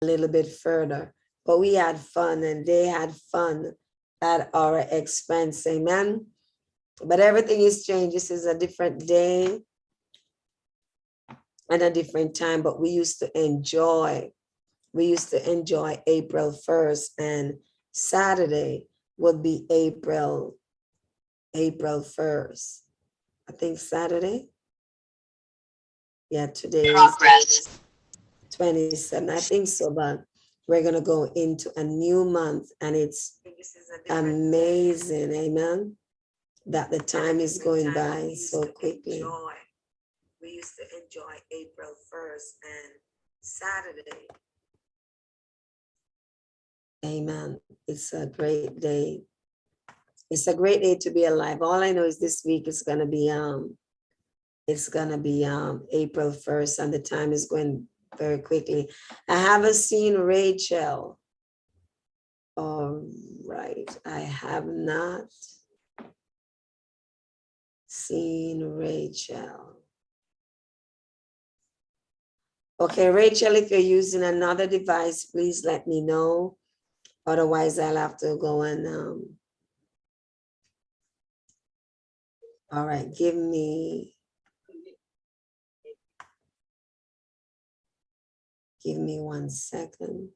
a little bit further. But we had fun and they had fun at our expense. Amen. But everything is changed. This is a different day and a different time, but we used to enjoy April 1st, and Saturday would be April 1st. I think Saturday. Yeah, today is 27. I think so, but we're going to go into a new month, and it's amazing, amen, that the time is going by so quickly. We used to enjoy April 1st and Saturday. Amen. It's a great day. It's a great day to be alive. All I know is this week is going to be April 1st, and the time is going very quickly. I haven't seen Rachel. All right. I have not seen Rachel. Okay, Rachel, if you're using another device, please let me know. Otherwise, I'll have to go and, all right, give me 1 second.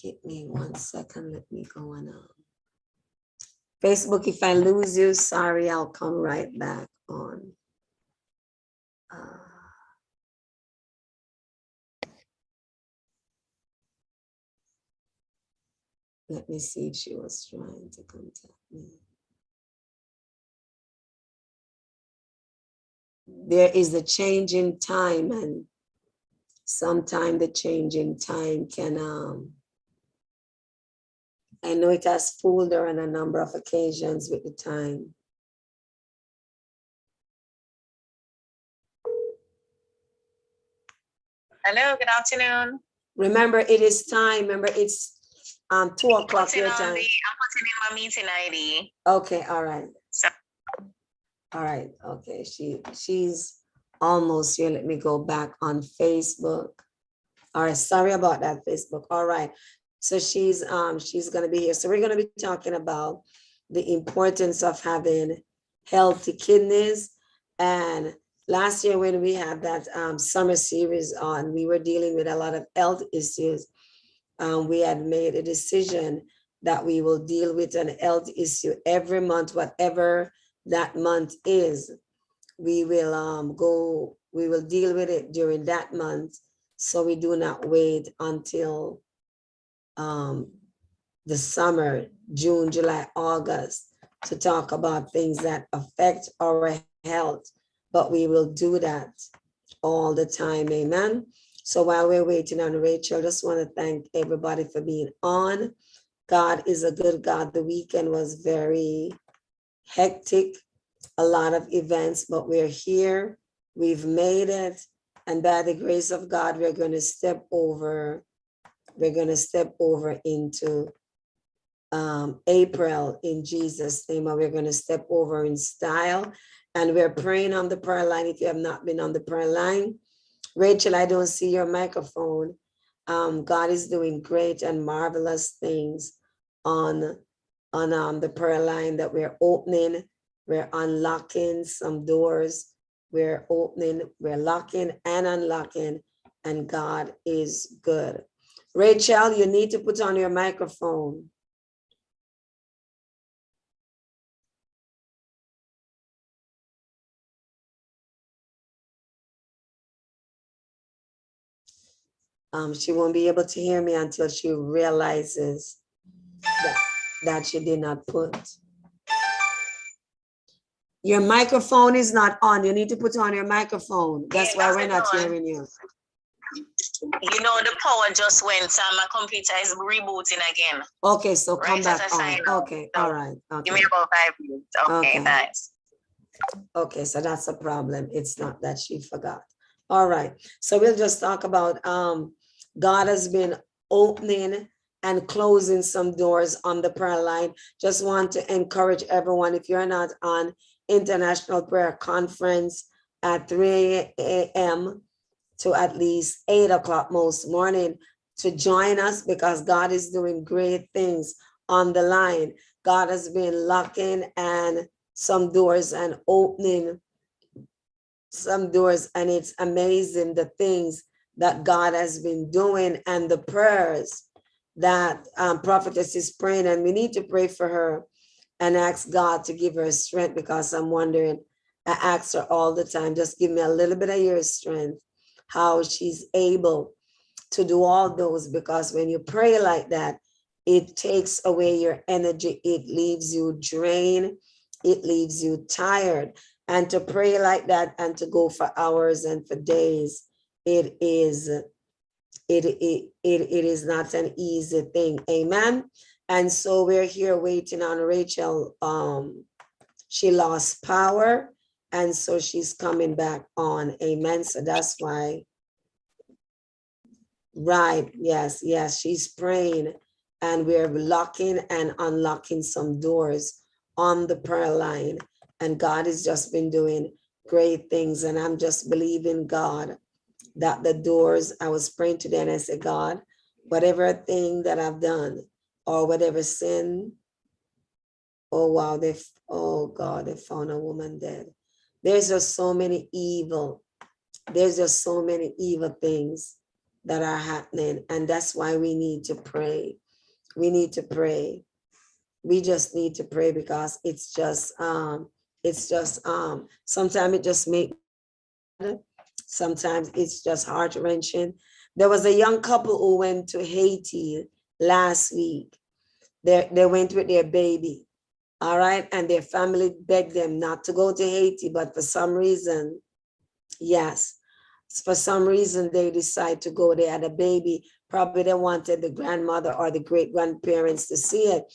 Give me 1 second, let me go on. Facebook, if I lose you, sorry, I'll come right back on. Let me see if she was trying to contact me. There is a change in time, and sometimes the change in time can, I know it has fooled her on a number of occasions with the time. Hello, good afternoon. Remember, it is time. Remember, it's 2 o'clock your time. I'm putting in my meeting ID. Okay, all right. So. All right, okay. She's almost here. Let me go back on Facebook. All right, sorry about that, Facebook. All right. So she's gonna be here. So we're gonna be talking about the importance of having healthy kidneys. And last year when we had that summer series on, we were dealing with a lot of health issues. We had made a decision that we will deal with an health issue every month, whatever that month is. We will deal with it during that month. So we do not wait until the summer, June, July, August, to talk about things that affect our health, but we will do that all the time, amen. So while we're waiting on Rachel, just want to thank everybody for being on. God is a good God. The weekend was very hectic, a lot of events, but we're here, we've made it, and by the grace of God, we're going to step over into April in Jesus' name, and we're going to step over in style. And we're praying on the prayer line. If you have not been on the prayer line, Rachel, I don't see your microphone. God is doing great and marvelous things on the prayer line that we're opening. We're unlocking some doors. We're opening, we're locking and unlocking, and God is good. Rachel, you need to put on your microphone. She won't be able to hear me until she realizes that she did not put. Your microphone is not on. You need to put on your microphone. That's why we're not hearing you. You know, the power just went, so my computer is rebooting again. Okay, so come back on. Okay, all right. Okay. Give me about 5 minutes. Okay, thanks. Okay, so that's a problem. It's not that she forgot. All right, so we'll just talk about God has been opening and closing some doors on the prayer line. Just want to encourage everyone, if you're not on International Prayer Conference at 3 a.m., to at least 8 o'clock most morning to join us, because God is doing great things on the line. God has been locking and some doors and opening some doors, and it's amazing the things that God has been doing and the prayers that prophetess is praying. And we need to pray for her and ask God to give her strength, because I'm wondering, I ask her all the time, just give me a little bit of your strength, how she's able to do all those, because when you pray like that, it takes away your energy. It leaves you drained. It leaves you tired. And to pray like that and to go for hours and for days, it is not an easy thing. Amen. And so we're here waiting on Rachel. She lost power, and so she's coming back on. Amen. So that's why. Right. Yes. Yes. She's praying, and we're locking and unlocking some doors on the prayer line. And God has just been doing great things. And I'm just believing God that the doors, I was praying today and I said, God, whatever thing that I've done or whatever sin, oh, wow, oh God, they found a woman dead. There's just so many evil. There's just so many evil things that are happening. And that's why we need to pray. We need to pray. We just need to pray, because it's just sometimes it just makes, sometimes it's just heart-wrenching. There was a young couple who went to Haiti last week. They went with their baby. All right. And their family begged them not to go to Haiti, but for some reason, yes, for some reason they decide to go. They had a baby. Probably they wanted the grandmother or the great grandparents to see it,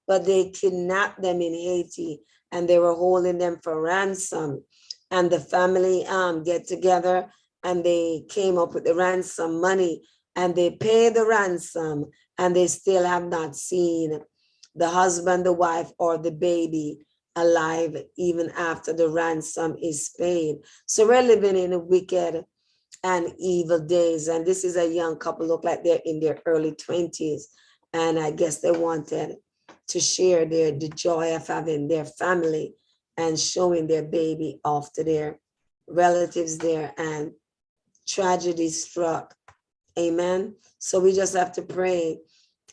but they kidnapped them in Haiti and they were holding them for ransom. And the family get together and they came up with the ransom money, and they pay the ransom, and they still have not seen the husband, the wife, or the baby alive, even after the ransom is paid. So we're living in a wicked and evil days. And this is a young couple, look like they're in their early 20s. And I guess they wanted to share the joy of having their family and showing their baby off to their relatives there, and tragedy struck. Amen. So we just have to pray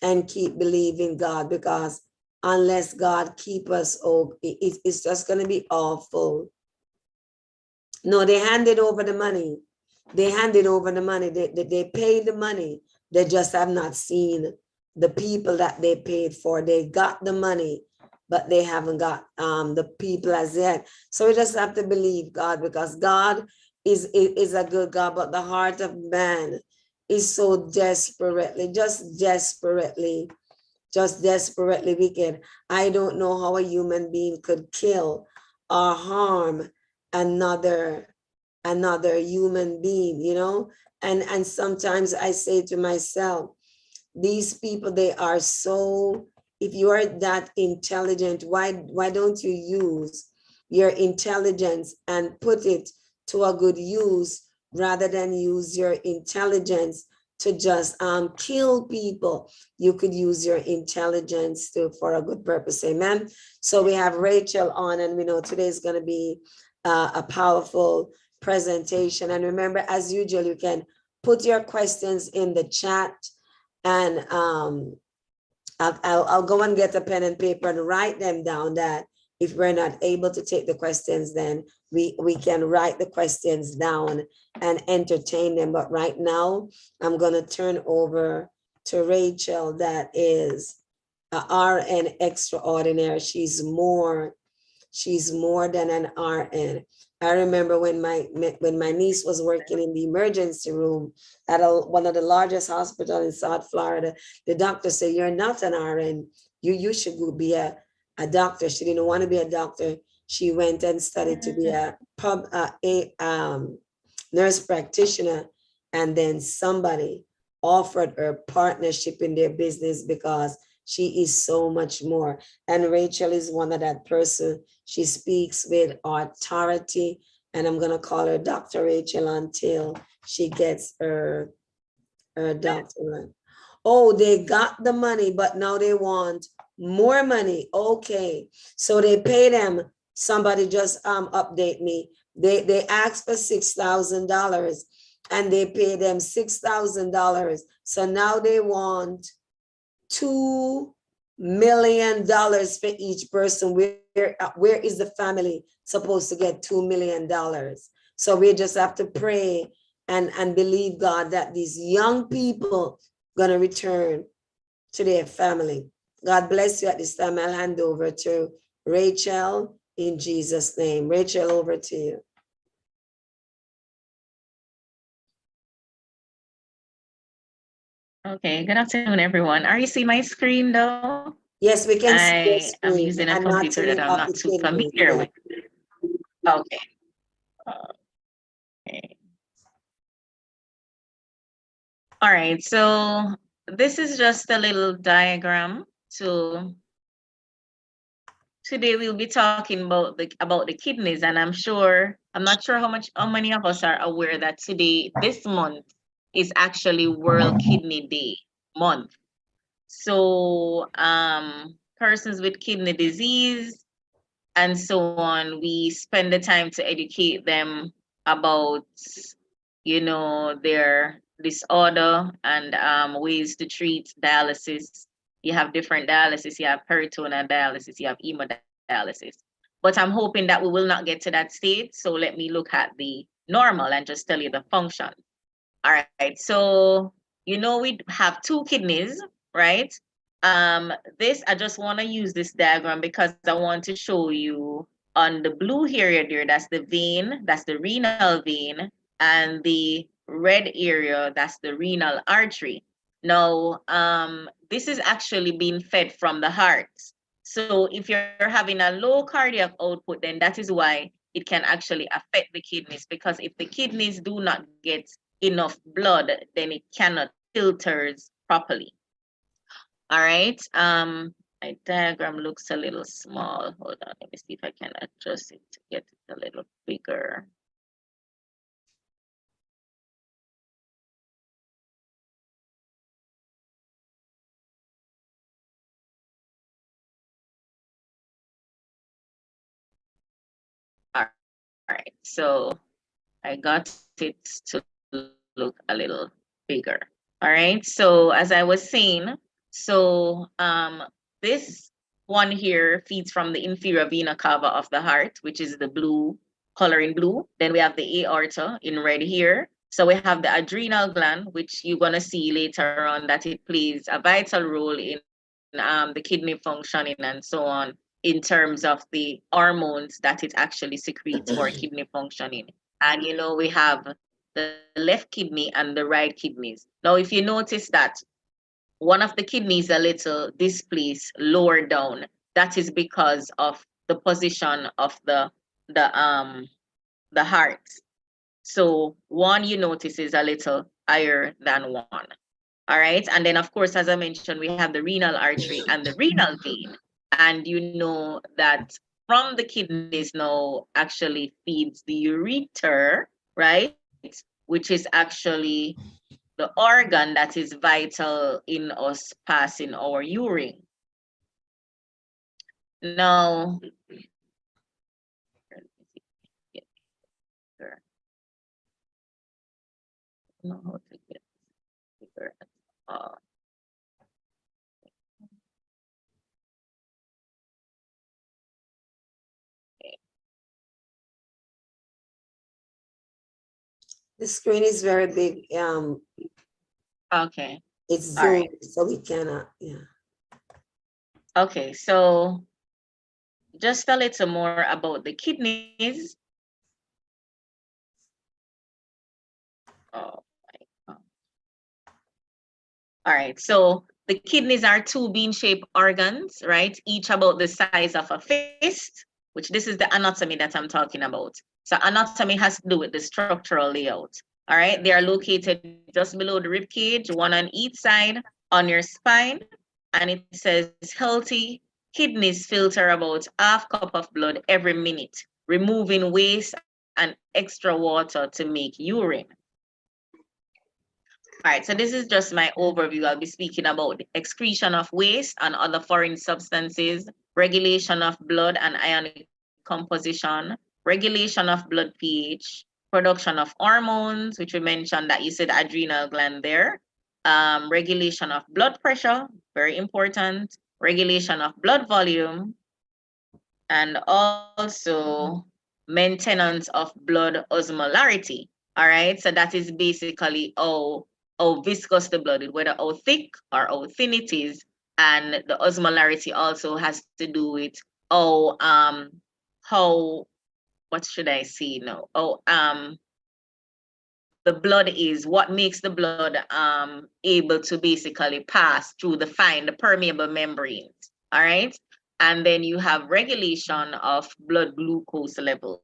and keep believing God, because unless God keep us, it's just going to be awful. No, they handed over the money. They handed over the money. They paid the money. They just have not seen the people that they paid for. They got the money, but they haven't got the people as yet. So we just have to believe God, because God is a good God, but the heart of man is so desperately wicked. I don't know how a human being could kill or harm another human being, you know. And sometimes I say to myself, these people, they are so, if you are that intelligent, why don't you use your intelligence and put it to a good use, rather than use your intelligence to just kill people? You could use your intelligence for a good purpose. Amen. So we have Rachel on, and we know today is going to be a powerful presentation. And remember, as usual, you can put your questions in the chat, and I'll go and get a pen and paper and write them down, that if we're not able to take the questions, then we can write the questions down and entertain them. But right now, I'm going to turn over to Rachel, that is a RN extraordinaire. She's more than an RN. I remember when my niece was working in the emergency room at one of the largest hospitals in South Florida, the doctor said, "You're not an RN. You should be a doctor." She didn't want to be a doctor. She went and studied to be a nurse practitioner, and then somebody offered her partnership in their business, because she is so much more. And Rachel is one of that person. She speaks with authority, and I'm gonna call her Dr. Rachel until she gets her doctorate. Oh, they got the money, but now they want more money. Okay, so they pay them. Somebody just update me. They asked for $6,000 and they pay them $6,000. So now they want $2 million for each person. Where is the family supposed to get $2 million? So we just have to pray and believe God that these young people gonna return to their family. God bless you. At this time, I'll hand over to Rachel in Jesus' name. Rachel, over to you. Okay, good afternoon, everyone. Are you seeing my screen though? Yes, we can see your I am screen using a computer that anatomy I'm of not the too kidney. familiar with. Okay. Okay. All right, so this is just a little diagram to today we'll be talking about the kidneys, and I'm not sure how many of us are aware that today, this month, is actually World Kidney Day month. So persons with kidney disease and so on, we spend the time to educate them about, their disorder and ways to treat dialysis. You have different dialysis, you have peritoneal dialysis, you have hemodialysis. But I'm hoping that we will not get to that state. So let me look at the normal and just tell you the function. All right, so we have two kidneys, right? I just want to use this diagram because I want to show you on the blue area there, that's the vein, that's the renal vein, and the red area, that's the renal artery. Now, this is actually being fed from the heart. So if you're having a low cardiac output, then that is why it can actually affect the kidneys, because if the kidneys do not get enough blood, then it cannot filters properly. All right. My diagram looks a little small. Hold on, let me see if I can adjust it to get it a little bigger. All right, so I got it to look a little bigger. All right, so as I was saying, so this one here feeds from the inferior vena cava of the heart, which is the blue color in blue. Then we have the aorta in red here. So we have the adrenal gland, which you're gonna see later on that it plays a vital role in the kidney functioning and so on, in terms of the hormones that it actually secretes for kidney functioning. And we have the left kidney and the right kidneys. Now, if you notice that one of the kidneys a little displaced lower down, that is because of the position of the heart. So one you notice is a little higher than one. All right. And then of course, as I mentioned, we have the renal artery and the renal vein. And you know that from the kidneys now actually feeds the ureter, right? Which is actually the organ that is vital in us passing our urine. Now, know how to get bigger. The screen is very big. Okay. It's zoomed, so we cannot, yeah. Okay, so just a little more about the kidneys. Oh my God. All right, so the kidneys are two bean-shaped organs, right? Each about the size of a fist, which this is the anatomy that I'm talking about. So anatomy has to do with the structural layout. All right, they are located just below the rib cage, one on each side on your spine. And it says healthy kidneys filter about half cup of blood every minute, removing waste and extra water to make urine. All right, so this is just my overview. I'll be speaking about the excretion of waste and other foreign substances, regulation of blood and ionic composition, regulation of blood pH, production of hormones, which we mentioned that you said adrenal gland there, regulation of blood pressure, very important, regulation of blood volume, and also maintenance of blood osmolarity. All right, so that is basically how viscous the blood is, whether how thick or how thin it is. And the osmolarity also has to do with how what should I say now? The blood is what makes the blood able to basically pass through the permeable membranes. All right. And then you have regulation of blood glucose levels.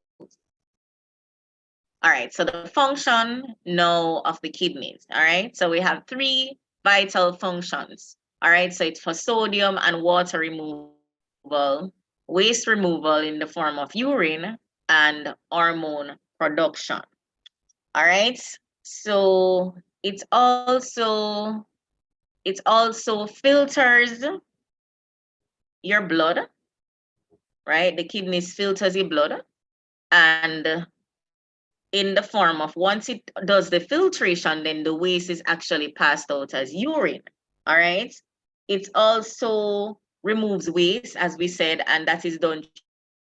All right, so the function now of the kidneys. All right, so we have 3 vital functions. All right, so it's for sodium and water removal, waste removal in the form of urine, and hormone production. All right, so it also filters your blood, right? The kidneys filters your blood, and in the form of, once it does the filtration, then the waste is actually passed out as urine. All right. It also removes waste, as we said, and that is done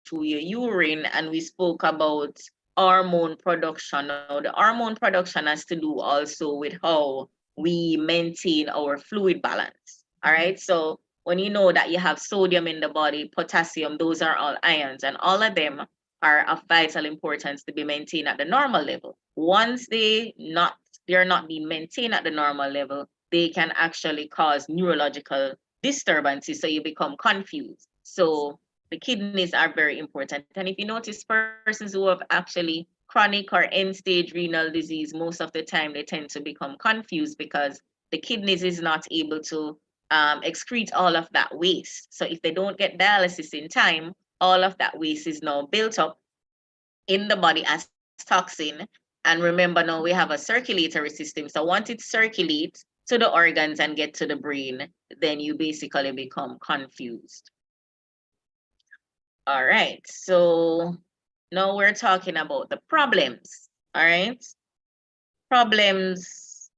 through your urine. And we spoke about hormone production. Now, the hormone production has to do also with how we maintain our fluid balance. All right. So when you know that you have sodium in the body, potassium, those are all ions, and all of them are of vital importance to be maintained at the normal level. Once they're not being maintained at the normal level, they can actually cause neurological disturbances, so you become confused. So the kidneys are very important. And if you notice, persons who have actually chronic or end-stage renal disease, most of the time they tend to become confused because the kidneys is not able to excrete all of that waste. So if they don't get dialysis in time, all of that waste is now built up in the body as toxin. And remember, now we have a circulatory system. So once it circulates to the organs and get to the brain, then you basically become confused. All right, so now we're talking about the problems. All right, problems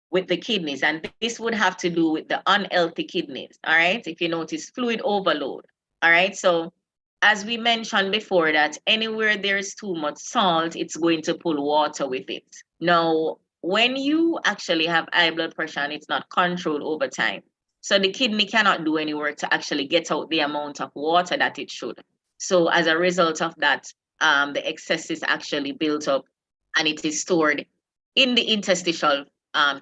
with the kidneys, and this would have to do with the unhealthy kidneys. All right, if you notice, fluid overload. All right, so as we mentioned before, that anywhere there's too much salt, it's going to pull water with it. Now, when you actually have high blood pressure and it's not controlled over time, so the kidney cannot do any work to actually get out the amount of water that it should. So as a result of that, the excess is actually built up and it is stored in the interstitial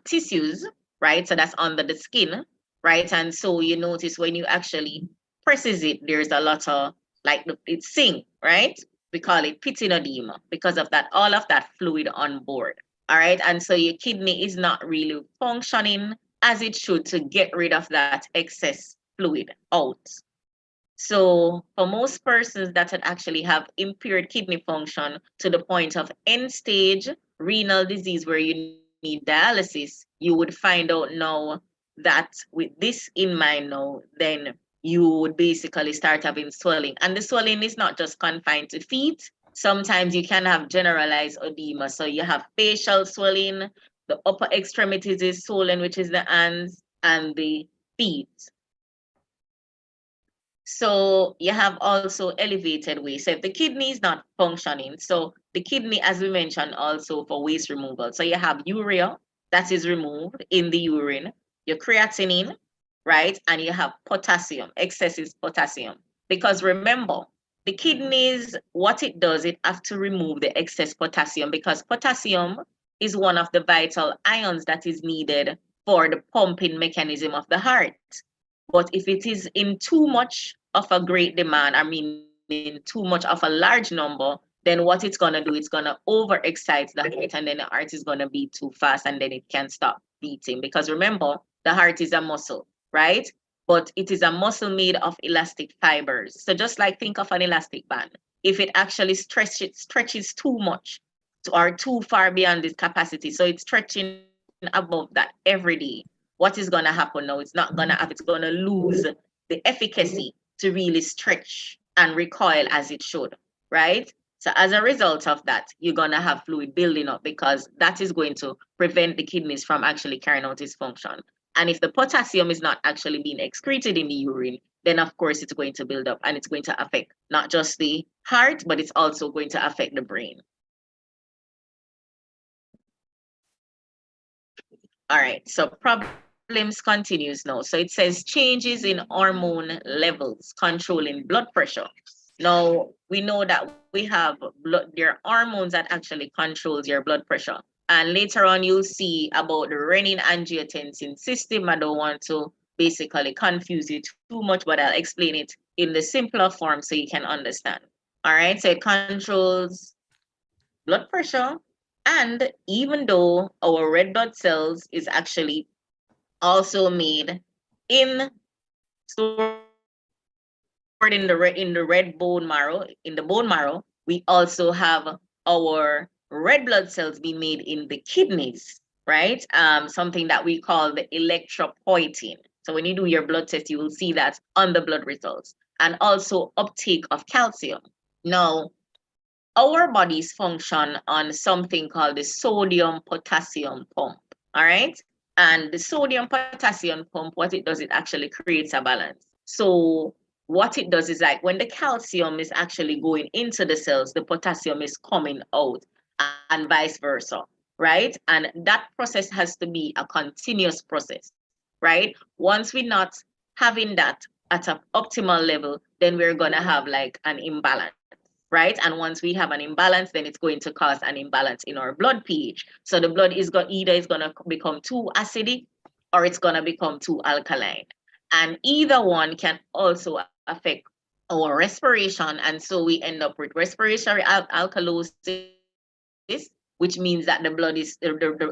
tissues, right? So that's under the skin, right? And so you notice when you actually presses it, there's a lot of, like, it's sink, right? We call it pitting edema because of that, all of that fluid on board. All right. And so your kidney is not really functioning as it should to get rid of that excess fluid out. So for most persons that would actually have impaired kidney function to the point of end-stage renal disease where you need dialysis, you would find out now that with this in mind now, then you would basically start having swelling. And the swelling is not just confined to feet. Sometimes you can have generalized edema. So you have facial swelling, the upper extremities is swollen, which is the hands and the feet. So you have also elevated waste. So if the kidney is not functioning, so the kidney, as we mentioned, also for waste removal. So you have urea that is removed in the urine, your creatinine, right? And you have potassium, excess is potassium. Because remember, the kidneys, what it does, it has to remove the excess potassium because potassium is one of the vital ions that is needed for the pumping mechanism of the heart. But if it is in too much of a great demand, I mean, in too much of a large number, then what it's going to do, it's going to overexcite the heart, and then the heart is going to beat too fast, and then it can stop beating. Because remember, the heart is a muscle, right? But it is a muscle made of elastic fibers. So just like think of an elastic band. if it actually stretches too much or too far beyond this capacity. So it's stretching above that every day. What is going to happen now? It's not going to happen. It's going to lose the efficacy to really stretch and recoil as it should, right? So as a result of that, you're going to have fluid building up because that is going to prevent the kidneys from actually carrying out its function. And if the potassium is not actually being excreted in the urine, then of course it's going to build up and it's going to affect not just the heart, but it's also going to affect the brain. All right, so problems continues now. So it says changes in hormone levels controlling blood pressure. Now, we know that we have there are hormones that actually controls your blood pressure. And later on, you'll see about the renin-angiotensin system. I don't want to basically confuse you too much, but I'll explain it in the simpler form so you can understand. All right, so it controls blood pressure. And even though our red blood cells is actually also made in stored in the red bone marrow, in the bone marrow, we also have our red blood cells being made in the kidneys, right? Something that we call the electropoietin. So when you do your blood test, you will see that on the blood results, and also uptake of calcium. Now, our bodies function on something called the sodium potassium pump. All right. And the sodium potassium pump, what it does, it actually creates a balance. So what it does is like when the calcium is actually going into the cells, the potassium is coming out and vice versa. Right. And that process has to be a continuous process. Right. Once we're not having that at an optimal level, then we're going to have like an imbalance. Right? And once we have an imbalance, then it's going to cause an imbalance in our blood pH. So the blood is either is going to become too acidic or it's going to become too alkaline. And either one can also affect our respiration. And so we end up with respiratory alkalosis, which means that the blood is,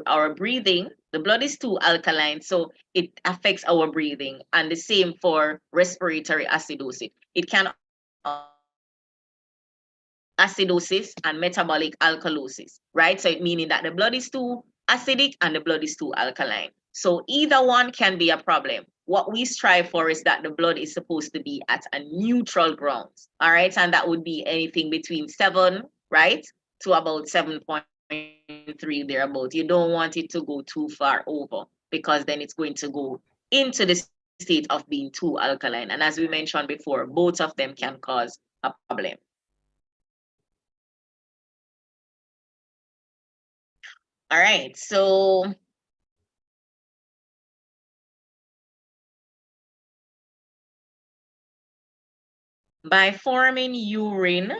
our breathing, the blood is too alkaline. So it affects our breathing. And the same for respiratory acidosis. It can acidosis and metabolic alkalosis, right? So it meaning that the blood is too acidic and the blood is too alkaline. So either one can be a problem. What we strive for is that the blood is supposed to be at a neutral ground, all right? And that would be anything between 7, right, to about 7.3 thereabout. You don't want it to go too far over because then it's going to go into the state of being too alkaline. And as we mentioned before, both of them can cause a problem. All right, so by forming urine,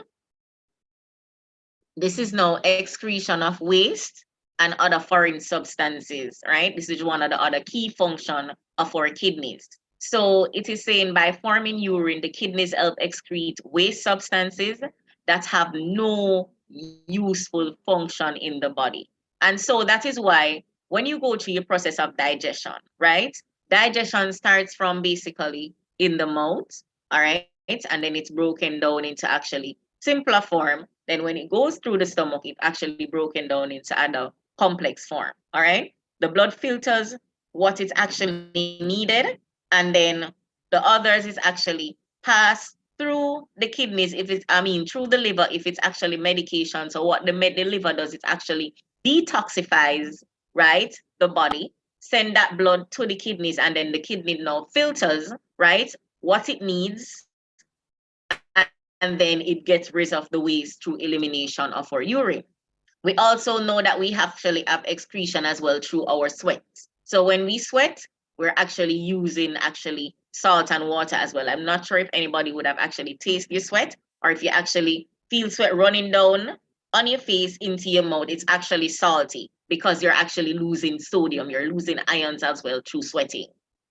this is now excretion of waste and other foreign substances, right? This is one of the other key function of our kidneys. So it is saying by forming urine, the kidneys help excrete waste substances that have no useful function in the body. And so that is why when you go through your process of digestion, right? Digestion starts from basically in the mouth, all right? And then it's broken down into actually simpler form. Then when it goes through the stomach, it's actually broken down into other complex form, all right? The blood filters what is actually needed, and then the others is actually passed through the kidneys if it's, through the liver if it's actually medication. So what the liver does, it actually detoxifies, right, the body, send that blood to the kidneys, and then the kidney now filters, right, what it needs, and then it gets rid of the waste through elimination of our urine. We also know that we actually have excretion as well through our sweat. So when we sweat, we're actually using salt and water as well. I'm not sure if anybody would have actually tasted your sweat, or if you actually feel sweat running down on your face into your mouth, it's actually salty because you're actually losing sodium, you're losing ions as well through sweating.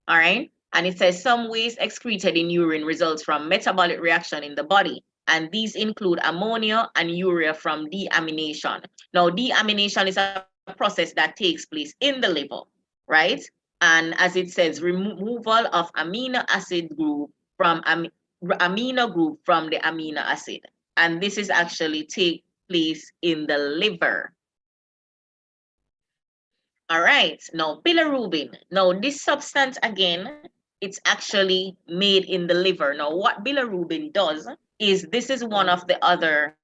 All right. And it says some waste excreted in urine results from metabolic reaction in the body. And these include ammonia and urea from deamination. Now, deamination is a process that takes place in the liver, right? And as it says, removal of amino acid group from amino group from the amino acid. and this is actually take place in the liver. All right, now bilirubin. Now this substance again, it's actually made in the liver. Now what bilirubin does is, this is one of the other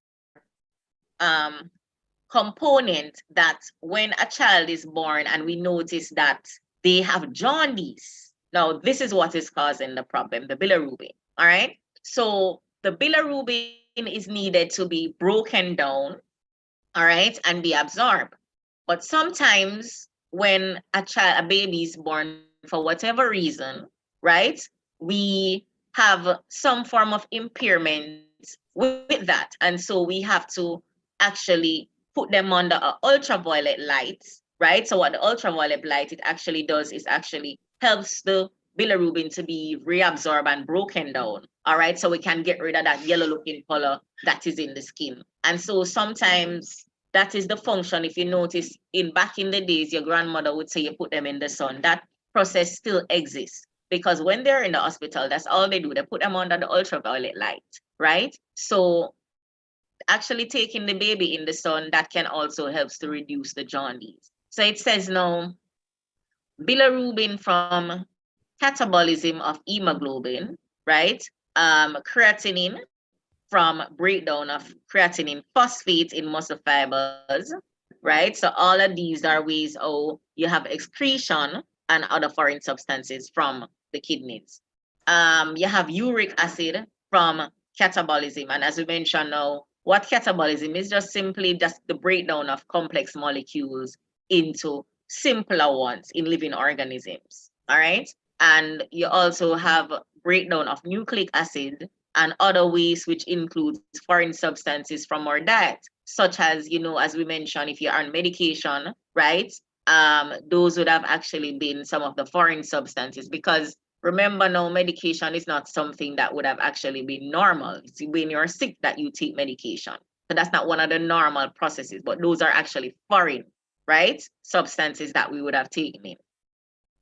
component that when a child is born and we notice that they have jaundice. Now this is what is causing the problem, the bilirubin. All right, so the bilirubin is needed to be broken down, all right, and be absorbed. But sometimes when a baby is born for whatever reason, right, we have some form of impairment with that. And so we have to actually put them under ultraviolet lights, right? So what the ultraviolet light, it actually does is actually helps the bilirubin to be reabsorbed and broken down, all right? So we can get rid of that yellow looking color that is in the skin. And so sometimes that is the function. If you notice, back in the days, your grandmother would say you put them in the sun. That process still exists, because when they're in the hospital, that's all they do. They put them under the ultraviolet light, right? So actually taking the baby in the sun, that can also helps to reduce the jaundice. So it says now, bilirubin from catabolism of hemoglobin, right? Creatinine from breakdown of creatinine phosphate in muscle fibers, right? So all of these are ways how you have excretion and other foreign substances from the kidneys. You have uric acid from catabolism. And as we mentioned now, what catabolism is just simply just the breakdown of complex molecules into simpler ones in living organisms, all right? And you also have breakdown of nucleic acid and other ways, which includes foreign substances from our diet, such as, as we mentioned, if you're on medication, right? Those would have actually been some of the foreign substances, because remember now, medication is not something that would have actually been normal. It's when you're sick that you take medication. So that's not one of the normal processes, but those are actually foreign, right? Substances that we would have taken in.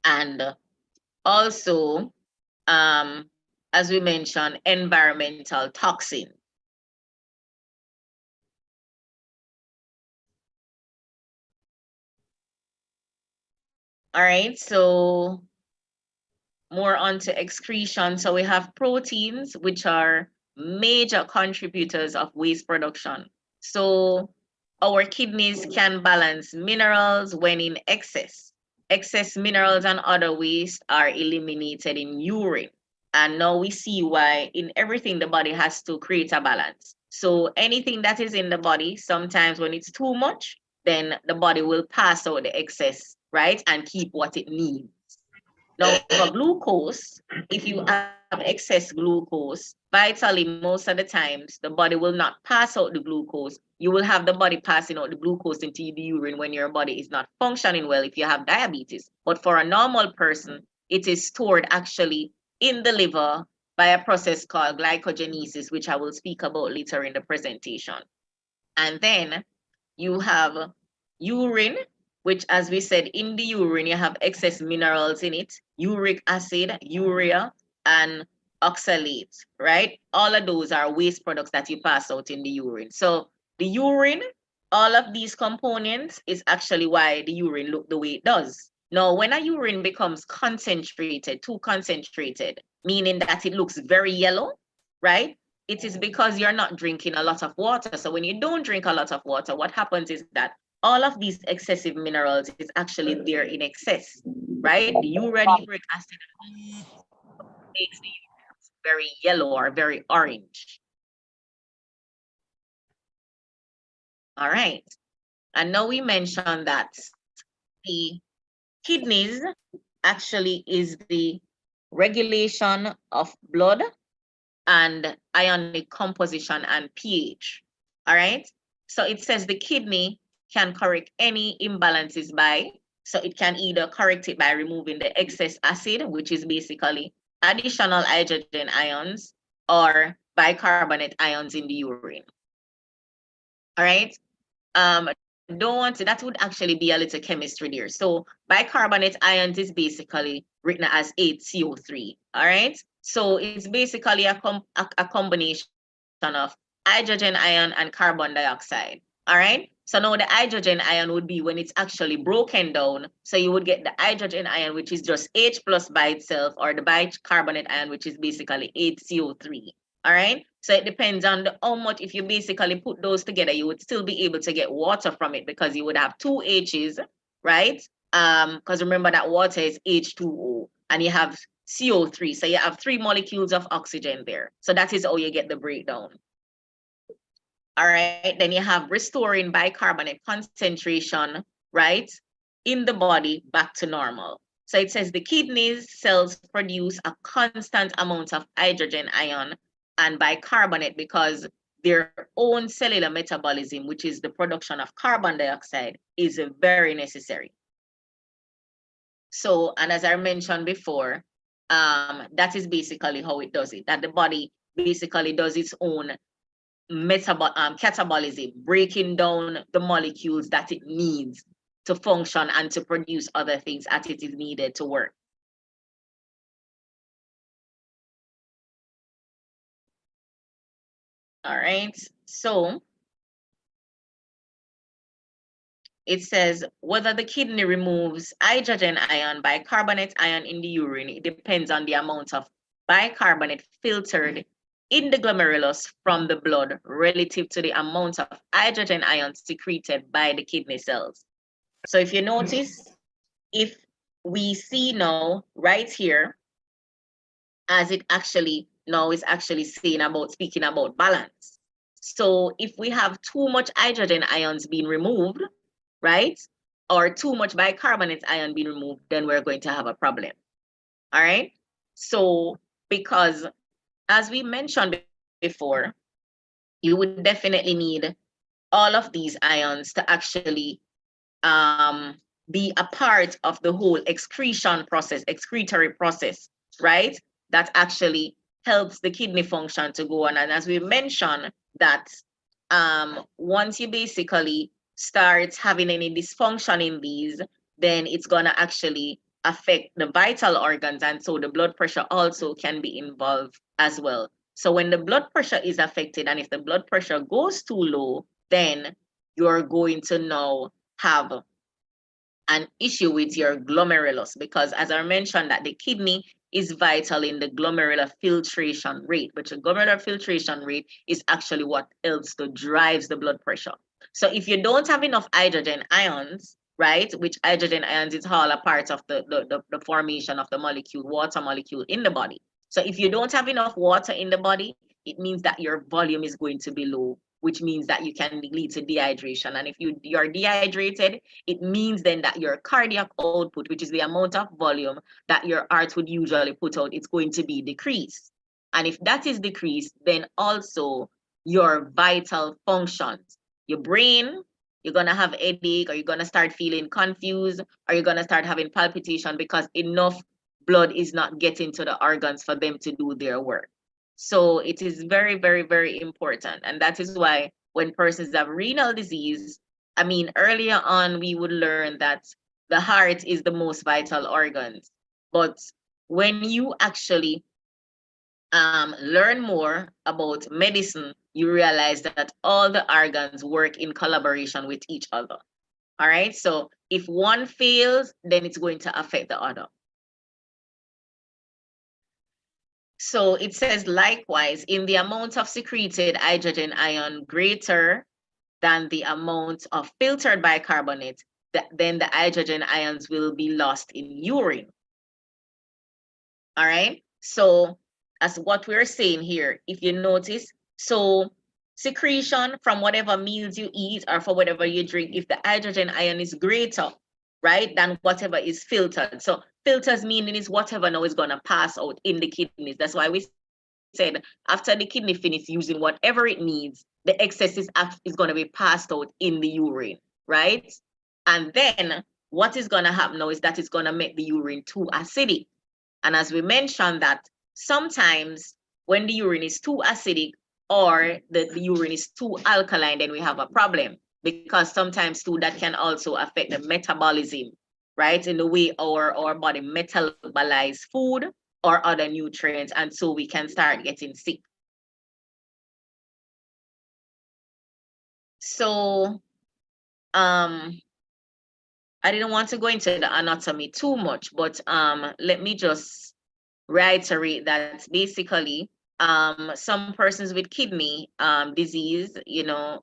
And also, as we mentioned, environmental toxin. All right, so more onto excretion. So we have proteins, which are major contributors of waste production. So our kidneys can balance minerals when in excess. Excess minerals and other waste are eliminated in urine. And now we see why in everything the body has to create a balance. So anything that is in the body, sometimes when it's too much, then the body will pass out the excess, right? And keep what it needs. Now for glucose, if you have excess glucose, vitally most of the times, the body will not pass out the glucose. You will have the body passing out the glucose into the urine when your body is not functioning well if you have diabetes. But for a normal person, it is stored actually in the liver by a process called glycogenesis, which I will speak about later in the presentation. And then you have urine, which, as we said, in the urine, you have excess minerals in it, uric acid, urea, and oxalate, right? All of those are waste products that you pass out in the urine. So the urine, all of these components is actually why the urine look the way it does. Now, when a urine becomes concentrated, too concentrated, meaning that it looks very yellow, right? It is because you're not drinking a lot of water. So when you don't drink a lot of water, what happens is that all of these excessive minerals is actually there in excess, right? The urea, the uric acid makes the urine very yellow or very orange. All right. And now we mentioned that the kidneys actually is the regulation of blood and ionic composition and pH. All right. So it says the kidney can correct any imbalances by, so it can either correct it by removing the excess acid, which is basically additional hydrogen ions, or bicarbonate ions in the urine. All right. Don't want to, that would actually be a little chemistry there. So bicarbonate ions is basically written as 8CO3. All right. So it's basically a combination of hydrogen ion and carbon dioxide. All right. So now the hydrogen ion would be when it's actually broken down. So you would get the hydrogen ion, which is just H plus by itself, or the bicarbonate ion, which is basically HCO3. All right. So it depends on how much, if you basically put those together, you would still be able to get water from it because you would have two H's, right? Because remember that water is H2O and you have CO3. So you have 3 molecules of oxygen there. So that is how you get the breakdown. All right, then you have restoring bicarbonate concentration, right, in the body back to normal. So it says the kidneys cells produce a constant amount of hydrogen ion and bicarbonate because their own cellular metabolism, which is the production of carbon dioxide, is very necessary. So, and as I mentioned before, that is basically how it does it, that the body basically does its own catabolism, breaking down the molecules that it needs to function and to produce other things as it is needed to work. All right, so it says whether the kidney removes hydrogen ion, bicarbonate ion in the urine, it depends on the amount of bicarbonate filtered in the glomerulus from the blood relative to the amount of hydrogen ion secreted by the kidney cells. So if you notice, if we see now right here, as it actually now is actually saying about, speaking about balance. So if we have too much hydrogen ions being removed, right, or too much bicarbonate ion being removed, then we're going to have a problem. All right. So because as we mentioned before, you would definitely need all of these ions to actually be a part of the whole excretion process, excretory process, right? That actually helps the kidney function to go on. And as we mentioned, that once you basically start having any dysfunction in these, then it's gonna actually affect the vital organs. And so the blood pressure also can be involved as well. So when the blood pressure is affected, and if the blood pressure goes too low, then you're going to now have an issue with your glomerulus, because as I mentioned that the kidney is vital in the glomerular filtration rate, but your glomerular filtration rate is actually what else to drives the blood pressure. So if you don't have enough hydrogen ions, right, which hydrogen ions is all a part of the formation of the molecule, water molecule in the body. So if you don't have enough water in the body, it means that your volume is going to be low, which means that you can lead to dehydration. And if you're dehydrated, it means then that your cardiac output, which is the amount of volume that your heart would usually put out, it's going to be decreased. And if that is decreased, then also your vital functions, your brain, you're going to have headache, or you're going to start feeling confused, or you're going to start having palpitation because enough blood is not getting to the organs for them to do their work. So it is very, very, very important. And that is why when persons have renal disease, I mean, earlier on, we would learn that the heart is the most vital organ. But when you actually learn more about medicine, you realize that all the organs work in collaboration with each other. All right. So if one fails, then it's going to affect the other. So it says, likewise, in the amount of secreted hydrogen ion greater than the amount of filtered bicarbonate, then the hydrogen ions will be lost in urine. All right. So as what we're saying here, if you notice, so secretion from whatever meals you eat or for whatever you drink, if the hydrogen ion is greater, right, than whatever is filtered. So filters meaning is whatever now is going to pass out in the kidneys. That's why we said after the kidney finish using whatever it needs, the excess is going to be passed out in the urine, right? And then what is going to happen now is that it's going to make the urine too acidic. And as we mentioned that sometimes when the urine is too acidic or the urine is too alkaline, then we have a problem, because sometimes too that can also affect the metabolism, right? In the way our body metabolize food or other nutrients, and so we can start getting sick. So I didn't want to go into the anatomy too much, but let me just reiterate that basically some persons with kidney disease, you know,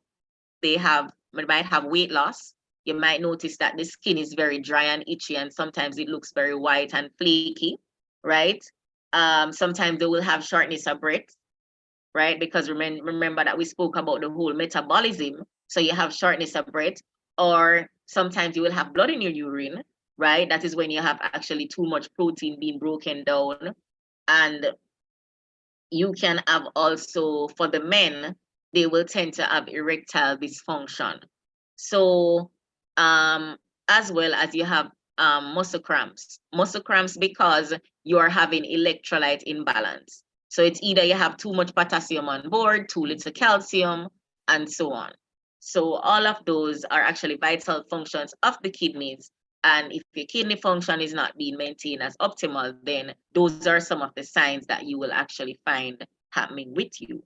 they might have weight loss. You might notice that the skin is very dry and itchy, and sometimes it looks very white and flaky, right? Sometimes they will have shortness of breath, right? Because remember that we spoke about the whole metabolism. So you have shortness of breath, or sometimes you will have blood in your urine, right? That is when you have actually too much protein being broken down. And you can have also, for the men, they will tend to have erectile dysfunction. So as well as you have muscle cramps because you are having electrolyte imbalance. So it's either you have too much potassium on board, too little calcium, and so on. So all of those are actually vital functions of the kidneys. And if your kidney function is not being maintained as optimal, then those are some of the signs that you will actually find happening with you.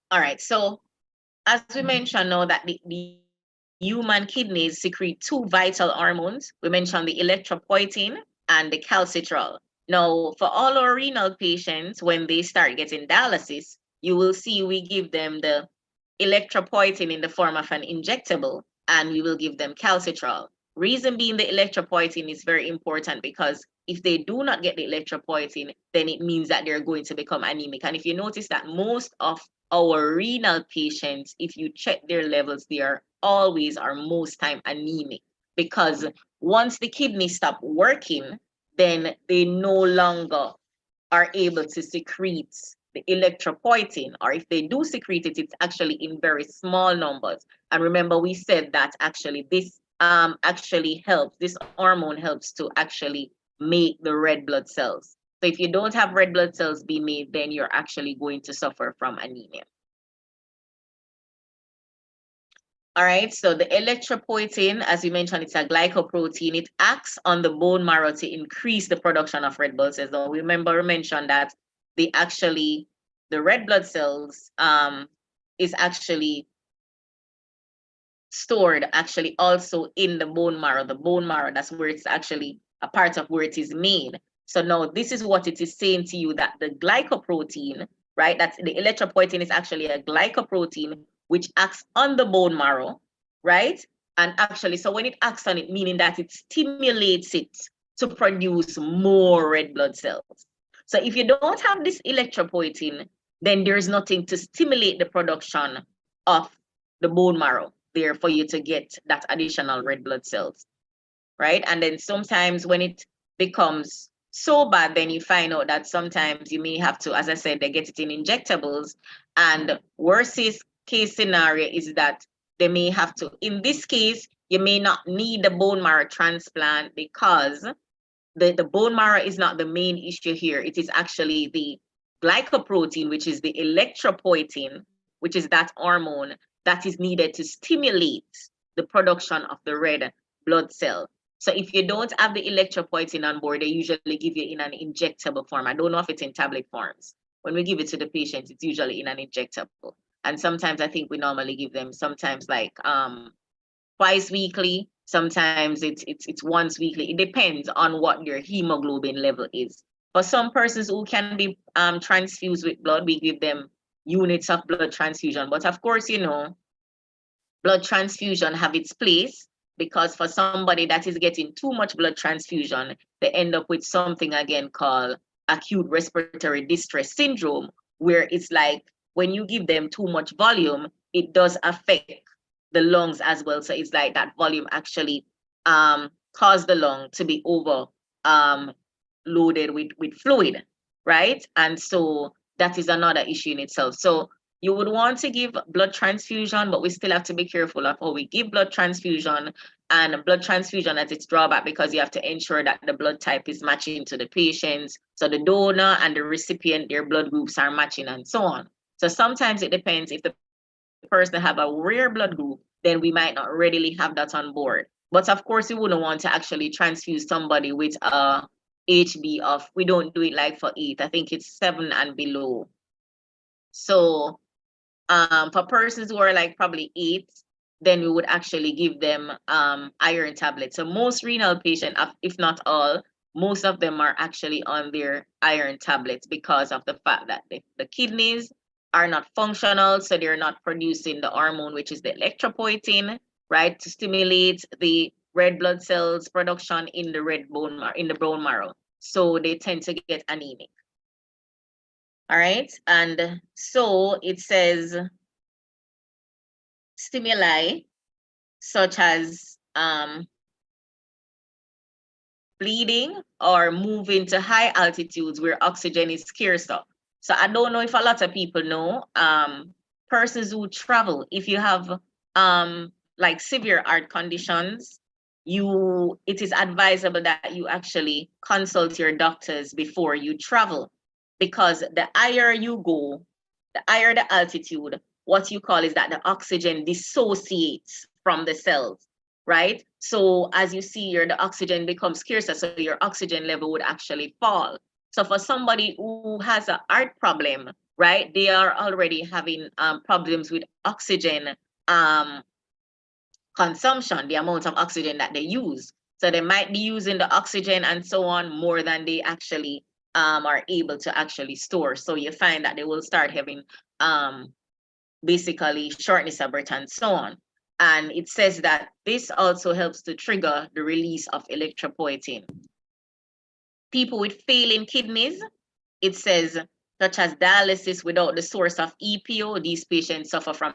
All right, so as we mentioned now that the human kidneys secrete two vital hormones. We mentioned the erythropoietin and the calcitrol. Now, for all our renal patients, when they start getting dialysis, you will see we give them the erythropoietin in the form of an injectable, and we will give them calcitrol. Reason being, the erythropoietin is very important because if they do not get the erythropoietin, then it means that they're going to become anemic. And if you notice that most of our renal patients, if you check their levels, they are always or most time anemic, because once the kidneys stop working, then they no longer are able to secrete the erythropoietin, or if they do secrete it, it's actually in very small numbers. And remember, we said that actually this actually helps, this hormone helps to actually make the red blood cells. So if you don't have red blood cells be made, then you're actually going to suffer from anemia. All right, so the erythropoietin, as we mentioned, it's a glycoprotein. It acts on the bone marrow to increase the production of red blood cells. Now, remember, we mentioned that the red blood cells is actually stored actually also in the bone marrow. The bone marrow, that's where it's actually a part of where it is made. So now this is what it is saying to you, that the glycoprotein, right, that's the erythropoietin is actually a glycoprotein which acts on the bone marrow, right? And actually, so when it acts on it, meaning that it stimulates it to produce more red blood cells. So if you don't have this erythropoietin, then there's nothing to stimulate the production of the bone marrow there for you to get that additional red blood cells, right? And then sometimes when it becomes so bad, then you find out that sometimes you may have to, as I said, they get it in injectables. And worst case scenario is that they may have to, in this case, you may not need the bone marrow transplant because the bone marrow is not the main issue here. It is actually the glycoprotein, which is the erythropoietin, which is that hormone that is needed to stimulate the production of the red blood cell. So if you don't have the erythropoietin on board, they usually give you in an injectable form. I don't know if it's in tablet forms. When we give it to the patients, it's usually in an injectable. And sometimes I think we normally give them sometimes like twice weekly. Sometimes it's once weekly. It depends on what your hemoglobin level is. For some persons who can be transfused with blood, we give them units of blood transfusion. But of course, you know, blood transfusion have its place, because for somebody that is getting too much blood transfusion, they end up with something again called acute respiratory distress syndrome, where it's like when you give them too much volume, it does affect the lungs as well. So it's like that volume actually cause the lung to be over loaded with fluid, right? And so that is another issue in itself. So you would want to give blood transfusion, but we still have to be careful of how we give blood transfusion. And blood transfusion has its drawback because you have to ensure that the blood type is matching to the patient's. So the donor and the recipient, their blood groups are matching and so on. So sometimes it depends. If the person have a rare blood group, then we might not readily have that on board. But of course, we wouldn't want to actually transfuse somebody with a HB of, we don't do it like for 8. I think it's 7 and below. So For persons who are like probably 8, then we would actually give them iron tablets. So most renal patients, if not all, most of them are actually on their iron tablets because of the fact that the kidneys are not functional, so they're not producing the hormone, which is the erythropoietin, right, to stimulate the red blood cells production in the bone marrow. So they tend to get anemic. All right, and so it says stimuli such as bleeding or moving to high altitudes where oxygen is scarcer. So I don't know if a lot of people know, persons who travel, if you have like severe heart conditions, it is advisable that you actually consult your doctors before you travel, because the higher you go, the higher the altitude, what you call is that the oxygen dissociates from the cells, right? So as you see here, the oxygen becomes scarcer, so your oxygen level would actually fall. So for somebody who has a heart problem, right, they are already having problems with oxygen consumption, the amount of oxygen that they use. So they might be using the oxygen and so on more than they actually are able to actually store. So you find that they will start having basically shortness of breath and so on. And it says that this also helps to trigger the release of erythropoietin. People with failing kidneys, it says, such as dialysis without the source of EPO, these patients suffer from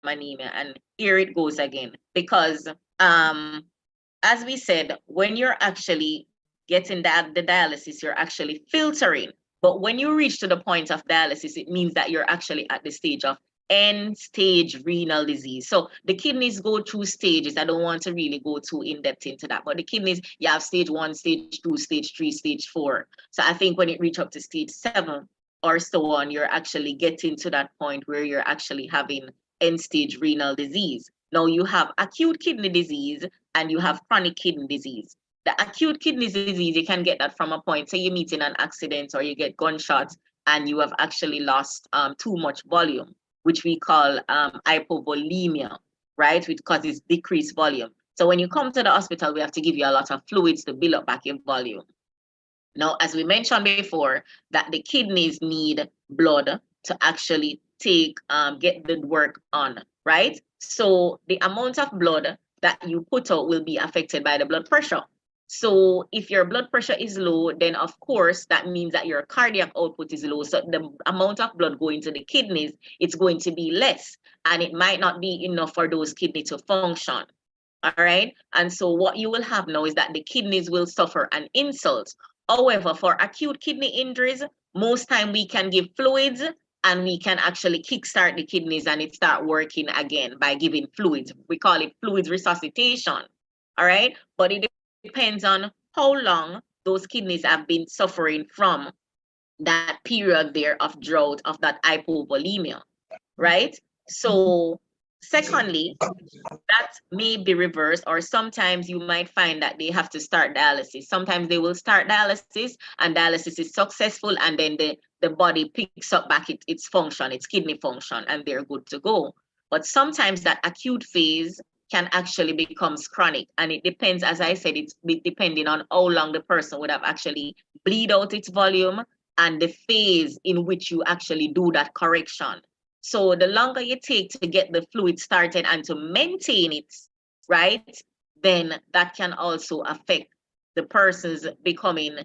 anemia. And here it goes again, because as we said, when you're actually getting the dialysis, you're actually filtering. But when you reach to the point of dialysis, it means that you're actually at the stage of end-stage renal disease. So the kidneys go through stages. I don't want to really go too in-depth into that, but the kidneys, you have stage 1, stage 2, stage 3, stage 4. So I think when it reaches up to stage 7 or so on, you're actually getting to that point where you're actually having end-stage renal disease. Now you have acute kidney disease and you have chronic kidney disease. The acute kidney disease, you can get that from a point, say you meet in an accident or you get gunshots and you have actually lost too much volume, which we call hypovolemia, right? Which causes decreased volume. So when you come to the hospital, we have to give you a lot of fluids to build up back your volume. Now, as we mentioned before, that the kidneys need blood to actually get the work on, right? So the amount of blood that you put out will be affected by the blood pressure. So if your blood pressure is low, then of course that means that your cardiac output is low. So the amount of blood going to the kidneys, it's going to be less, and it might not be enough for those kidneys to function. All right. And so what you will have now is that the kidneys will suffer an insult. However, for acute kidney injuries, most time we can give fluids and we can actually kickstart the kidneys and it start working again by giving fluids. We call it fluids resuscitation. All right. But it depends on how long those kidneys have been suffering from that period there of drought, of that hypovolemia. Right. So secondly, that may be reversed, or sometimes you might find that they have to start dialysis. Sometimes they will start dialysis and dialysis is successful, and then the body picks up back its function, its kidney function, and they're good to go. But sometimes that acute phase can actually become chronic, and it depends, as I said, it's depending on how long the person would have actually bleed out its volume and the phase in which you actually do that correction. So the longer you take to get the fluid started and to maintain it, right, then that can also affect the person's becoming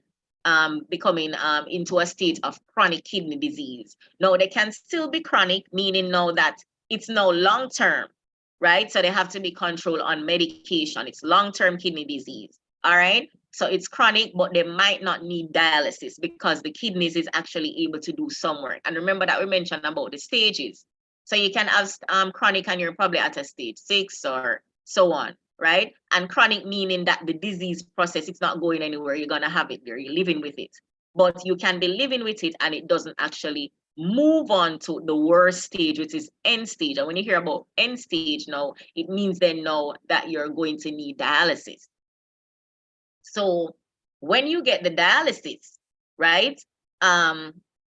into a state of chronic kidney disease. Now, they can still be chronic, meaning now that it's no long-term, right? So they have to be controlled on medication. It's long-term kidney disease, all right? So it's chronic, but they might not need dialysis because the kidneys is actually able to do some work. And remember that we mentioned about the stages. So you can have chronic and you're probably at a stage 6 or so on, right? And chronic meaning that the disease process, it's not going anywhere. You're going to have it there. You're living with it. But you can be living with it and it doesn't actually move on to the worst stage, which is end stage. And when you hear about end stage now, it means then now that you're going to need dialysis. So when you get the dialysis, right,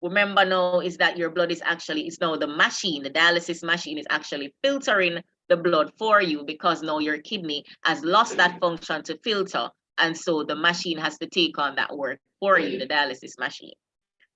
remember now is that your blood is actually, it's now the machine, the dialysis machine is actually filtering the blood for you, because now your kidney has lost that function to filter. And so the machine has to take on that work for you, the dialysis machine.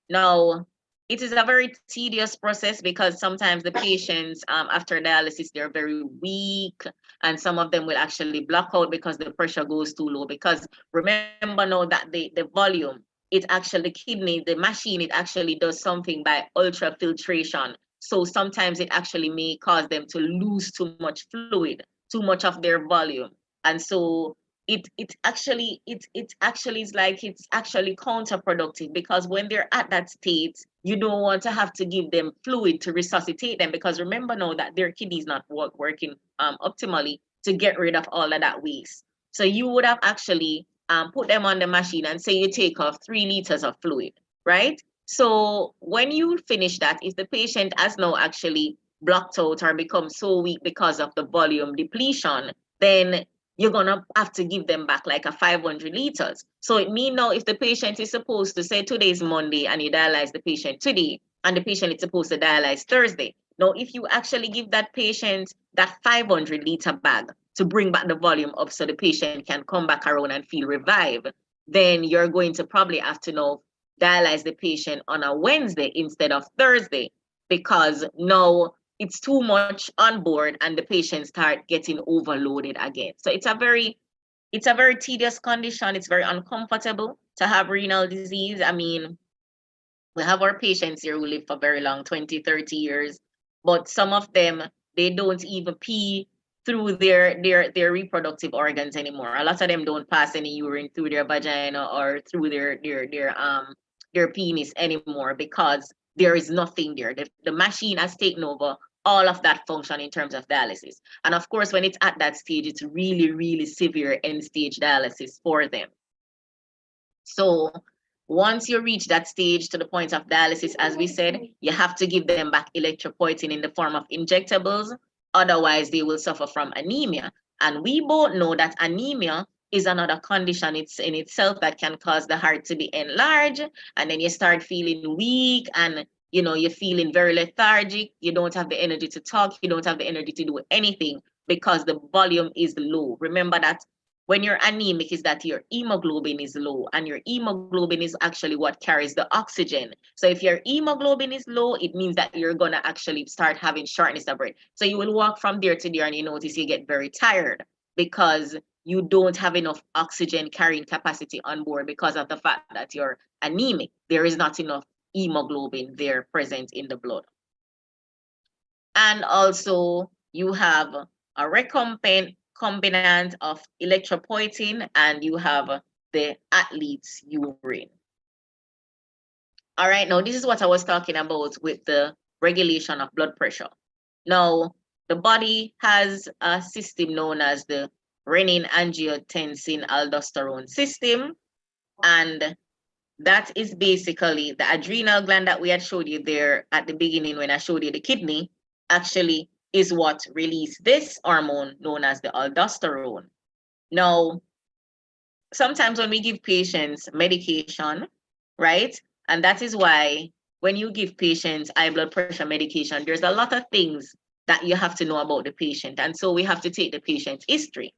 Now, it is a very tedious process because sometimes the patients after dialysis, they're very weak, and some of them will actually block out because the pressure goes too low. Because remember now that the volume, it actually, the kidney, the machine, it actually does something by ultrafiltration. So sometimes it actually may cause them to lose too much fluid, too much of their volume. And so it actually is like, it's actually counterproductive, because when they're at that state, you don't want to have to give them fluid to resuscitate them, because remember now that their kidney is not working optimally to get rid of all of that waste. So you would have actually put them on the machine and say you take off 3 liters of fluid, right? So when you finish that, if the patient has now actually blocked out or become so weak because of the volume depletion, then you're gonna have to give them back like a 500 liters. So it means now if the patient is supposed to say today is Monday and you dialyze the patient today, and the patient is supposed to dialyze Thursday. Now, if you actually give that patient that 500 liter bag to bring back the volume up so the patient can come back around and feel revived, then you're going to probably have to now dialyze the patient on a Wednesday instead of Thursday, because now it's too much on board and the patients start getting overloaded again. So it's a very tedious condition. It's very uncomfortable to have renal disease. I mean, we have our patients here who live for very long, 20, 30 years, but some of them, they don't even pee through their reproductive organs anymore. A lot of them don't pass any urine through their vagina or through their penis anymore, because there is nothing there. The machine has taken over all of that function in terms of dialysis. And of course, when it's at that stage, it's really, really severe end stage dialysis for them. So once you reach that stage to the point of dialysis, as we said, you have to give them back erythropoietin in the form of injectables. Otherwise, they will suffer from anemia. And we both know that anemia is another condition in itself that can cause the heart to be enlarged. And then you start feeling weak, and you're feeling very lethargic. You don't have the energy to talk. You don't have the energy to do anything because the volume is low. Remember that when you're anemic is that your hemoglobin is low, and your hemoglobin is actually what carries the oxygen. So if your hemoglobin is low, it means that you're going to actually start having shortness of breath. So you will walk from there to there and you notice you get very tired because you don't have enough oxygen carrying capacity on board because of the fact that you're anemic. There is not enough hemoglobin there present in the blood. And also you have a recombinant of erythropoietin, and you have the athlete's urine. All right, now this is what I was talking about with the regulation of blood pressure. Now, the body has a system known as the renin-angiotensin-aldosterone system, and that is basically the adrenal gland that we had showed you there at the beginning when I showed you the kidney, actually is what released this hormone known as the aldosterone. Now, sometimes when we give patients medication, right? And that is why when you give patients high blood pressure medication, there's a lot of things that you have to know about the patient. And so we have to take the patient's history,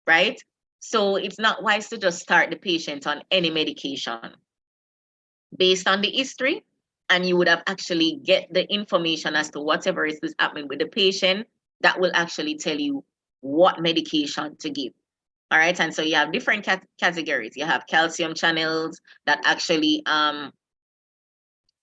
right? So it's not wise to just start the patient on any medication based on the history, and you would have actually get the information as to whatever is happening with the patient that will actually tell you what medication to give. All right, and so you have different categories. You have calcium channels that actually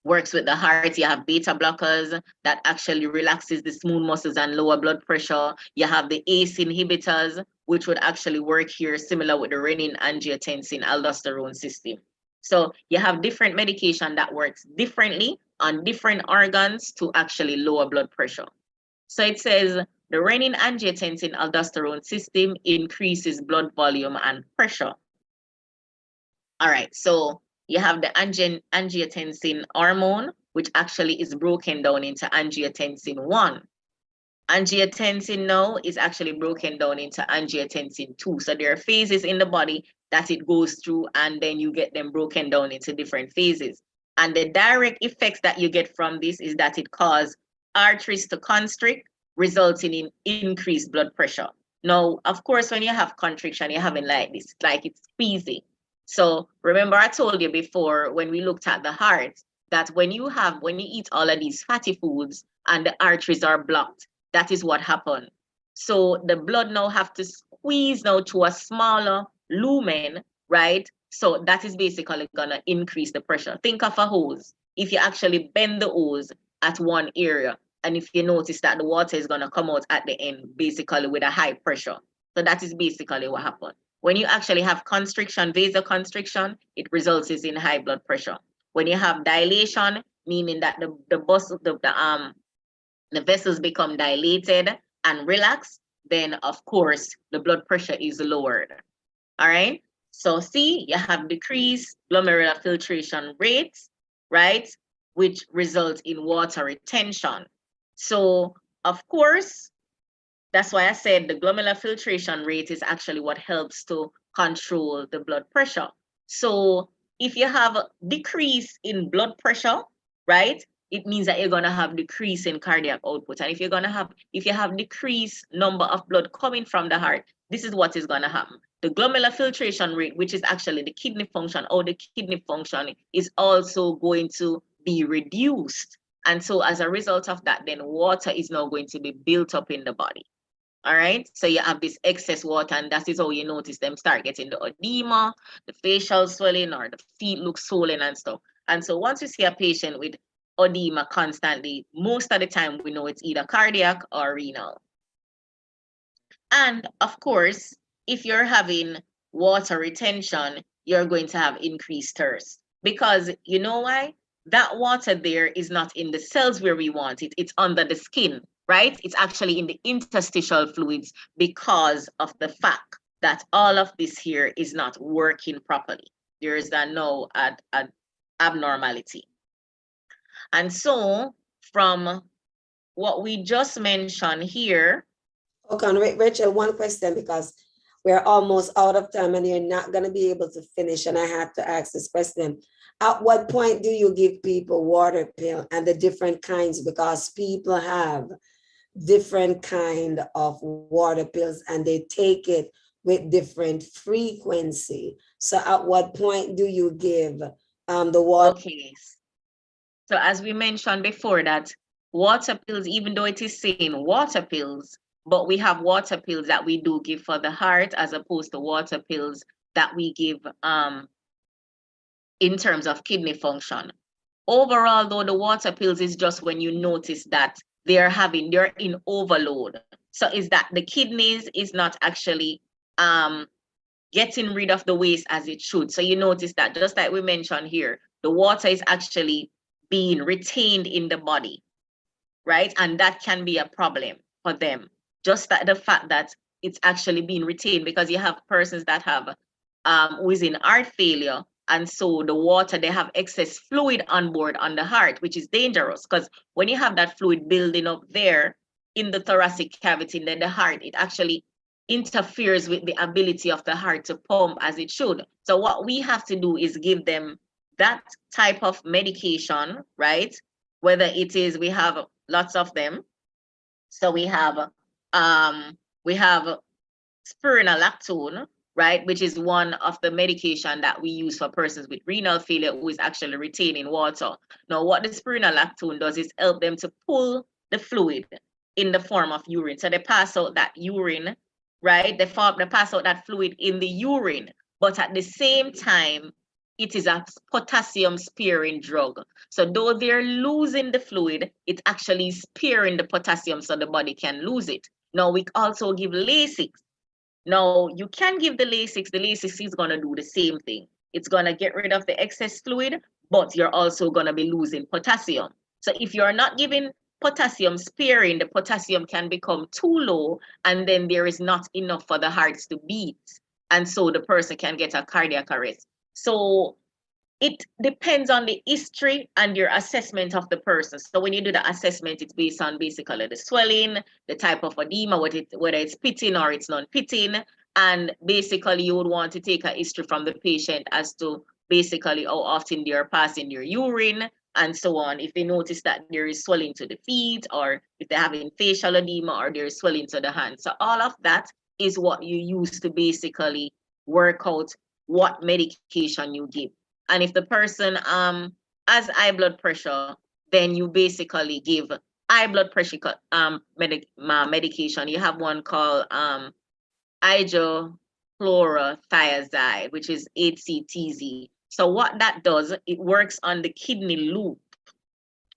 works with the heart. You have beta blockers that actually relaxes the smooth muscles and lower blood pressure. You have the ACE inhibitors, which would actually work here similar with the renin-angiotensin-aldosterone system. So you have different medication that works differently on different organs to actually lower blood pressure. So it says the renin-angiotensin-aldosterone system increases blood volume and pressure. All right, so you have the angiotensin hormone, which actually is broken down into angiotensin 1. Angiotensin now is actually broken down into angiotensin 2. So there are phases in the body that it goes through, and then you get them broken down into different phases. And the direct effects that you get from this is that it causes arteries to constrict, resulting in increased blood pressure. Now, of course, when you have constriction, you're having like this, like it's squeezing. So remember, I told you before when we looked at the heart that when you eat all of these fatty foods and the arteries are blocked, that is what happened. So the blood now have to squeeze now to a smaller lumen, right? So that is basically gonna increase the pressure. Think of a hose. If you actually bend the hose at one area, and if you notice that the water is gonna come out at the end, basically with a high pressure. So that is basically what happened. When you actually have constriction, vasoconstriction, it results in high blood pressure. When you have dilation, meaning that the vessels become dilated and relaxed, then of course the blood pressure is lowered. All right. So see, you have decreased glomerular filtration rates, right? Which results in water retention. So of course, that's why I said the glomerular filtration rate is actually what helps to control the blood pressure. So if you have a decrease in blood pressure, right, it means that you're going to have decrease in cardiac output. And if you have decreased number of blood coming from the heart, this is what is going to happen. The glomerular filtration rate, which is actually the kidney function, or the kidney function, is also going to be reduced. And so as a result of that, then water is now going to be built up in the body. All right, so you have this excess water, and that is how you notice them start getting the edema, the facial swelling, or the feet look swollen and stuff. And so once you see a patient with edema constantly, most of the time we know it's either cardiac or renal. And of course, if you're having water retention, you're going to have increased thirst, because you know why? That water there is not in the cells where we want it, it's under the skin. Right? It's actually in the interstitial fluids, because of the fact that all of this here is not working properly. There is no abnormality. And so from what we just mentioned here. Okay, Rachel, one question, because we're almost out of time and you're not going to be able to finish, and I have to ask this question. At what point do you give people water pill and the different kinds? Because people have different kind of water pills and they take it with different frequency. So at what point do you give the water? Okay. So as we mentioned before, that water pills, even though it is saying water pills, but we have water pills that we do give for the heart, as opposed to water pills that we give in terms of kidney function. Overall, though, the water pills is just when you notice that they're in overload. So is that the kidneys is not actually getting rid of the waste as it should. So you notice that, just like we mentioned here, the water is actually being retained in the body, right? And that can be a problem for them. Just that the fact that it's actually being retained, because you have persons that have who's in heart failure, and so the water, they have excess fluid on board on the heart, which is dangerous, because when you have that fluid building up there in the thoracic cavity, then the heart, it actually interferes with the ability of the heart to pump as it should. So what we have to do is give them that type of medication, right? Whether it is, we have lots of them. So we have spironolactone, right, which is one of the medication that we use for persons with renal failure who is actually retaining water. Now, what the spironolactone does is help them to pull the fluid in the form of urine. So they pass out that urine, right? They pass out that fluid in the urine, but at the same time, it is a potassium sparing drug. So though they're losing the fluid, it actually is sparing the potassium so the body can lose it. Now, we also give Lasix. Now, you can give the Lasix. The Lasix is going to do the same thing. It's going to get rid of the excess fluid, but you're also going to be losing potassium. So if you're not giving potassium sparing, the potassium can become too low, and then there is not enough for the hearts to beat. And so the person can get a cardiac arrest. So it depends on the history and your assessment of the person. So when you do the assessment, it's based on basically the swelling, the type of edema, whether it's pitting or it's non-pitting. And basically you would want to take a history from the patient as to basically how often they are passing their urine and so on. If they notice that there is swelling to the feet, or if they're having facial edema, or there's swelling to the hands. So all of that is what you use to basically work out what medication you give. And if the person has high blood pressure, then you basically give high blood pressure medication. You have one called hydrochlorothiazide, which is HCTZ. So what that does, it works on the kidney loop,